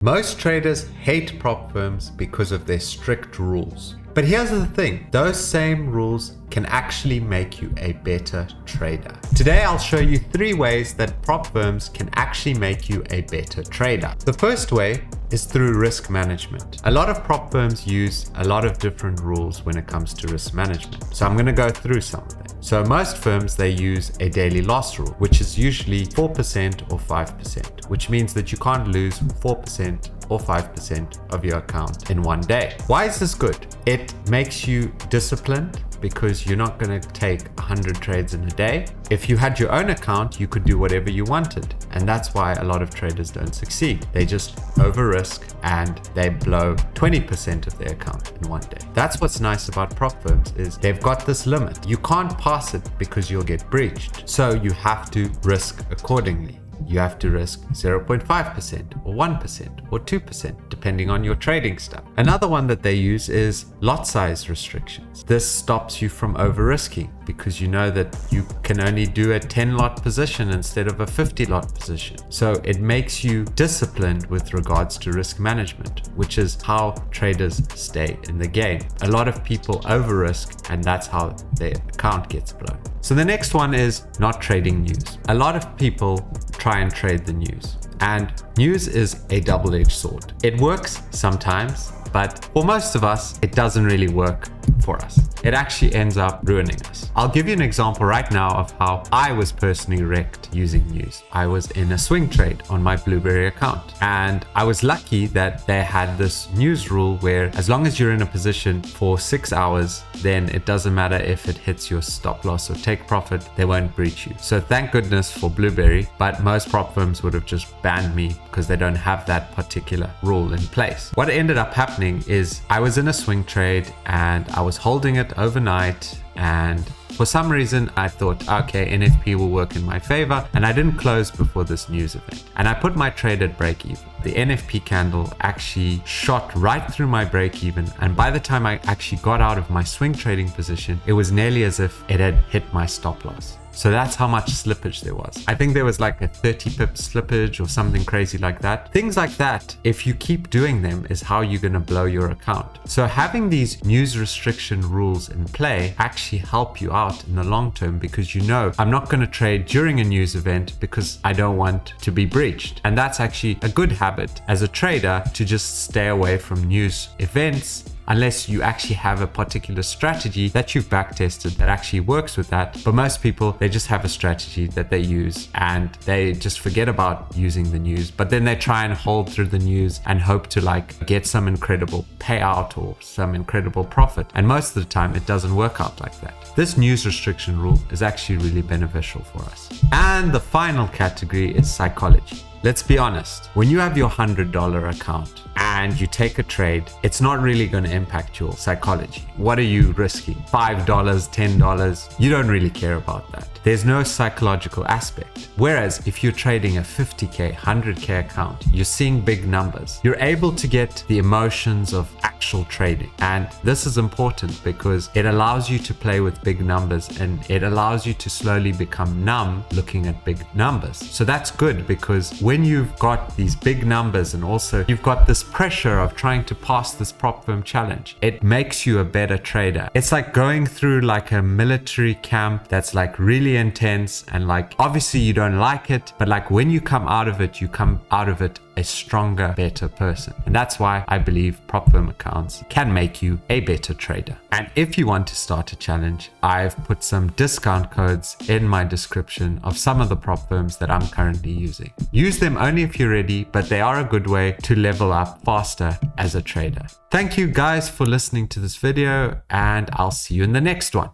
Most traders hate prop firms because of their strict rules. But here's the thing, those same rules can actually make you a better trader. Today I'll show you 3 ways that prop firms can actually make you a better trader. The first way is through risk management. A lot of prop firms use a lot of different rules when it comes to risk management. So I'm going to go through some of them. So most firms, they use a daily loss rule, which is usually 4% or 5%, which means that you can't lose 4% or 5% of your account in one day. Why is this good? It makes you disciplined because you're not going to take 100 trades in a day. If you had your own account, you could do whatever you wanted. And that's why a lot of traders don't succeed. They just over risk and they blow 20% of their account in one day. That's what's nice about prop firms is they've got this limit. You can't pass it because you'll get breached. So you have to risk accordingly. You have to risk 0.5% or 1% or 2% depending on your trading style. Another one that they use is lot size restrictions. This stops you from over risking because you know that you can only do a 10 lot position instead of a 50 lot position. So it makes you disciplined with regards to risk management, which is how traders stay in the game. A lot of people over risk and that's how their account gets blown. So the next one is not trading news. A lot of people try and trade the news, and news is a double-edged sword. It works sometimes, but for most of us, it doesn't really work for us. It actually ends up ruining us. I'll give you an example right now of how I was personally wrecked using news. I was in a swing trade on my Blueberry account, and I was lucky that they had this news rule where as long as you're in a position for 6 hours, then it doesn't matter if it hits your stop loss or take profit, they won't breach you. So thank goodness for Blueberry, but most prop firms would have just banned me because they don't have that particular rule in place. What ended up happening is I was in a swing trade and I was holding it overnight, and for some reason I thought, okay, NFP will work in my favor, and I didn't close before this news event, and I put my trade at break even. The NFP candle actually shot right through my break even, and by the time I actually got out of my swing trading position, it was nearly as if it had hit my stop loss. So that's how much slippage there was. I think there was like a 30 pip slippage or something crazy like that. Things like that, if you keep doing them, is how you're going to blow your account. So having these news restriction rules in play actually help you out in the long term, because you know, I'm not going to trade during a news event because I don't want to be breached. And that's actually a good habit as a trader, to just stay away from news events, unless you actually have a particular strategy that you've backtested that actually works with that. But most people, they just have a strategy that they use and they just forget about using the news, but then they try and hold through the news and hope to like get some incredible payout or some incredible profit. And most of the time it doesn't work out like that. This news restriction rule is actually really beneficial for us. And the final category is psychology. Let's be honest, when you have your $100 account and you take a trade, it's not really going to impact your psychology. What are you risking? $5, $10? You don't really care about that. There's no psychological aspect. Whereas if you're trading a 50K, 100K account, you're seeing big numbers. You're able to get the emotions of actual trading. And this is important because it allows you to play with big numbers, and it allows you to slowly become numb looking at big numbers. So that's good, because when you've got these big numbers and also you've got this pressure of trying to pass this prop firm challenge, it makes you a better trader. It's like going through like a military camp that's like really intense, and like obviously you don't like it, but like when you come out of it, you come out of it a stronger, better person. And that's why I believe prop firm accounts can make you a better trader. And if you want to start a challenge, I've put some discount codes in my description of some of the prop firms that I'm currently using. Use them only if you're ready, but they are a good way to level up faster as a trader. Thank you guys for listening to this video, and I'll see you in the next one.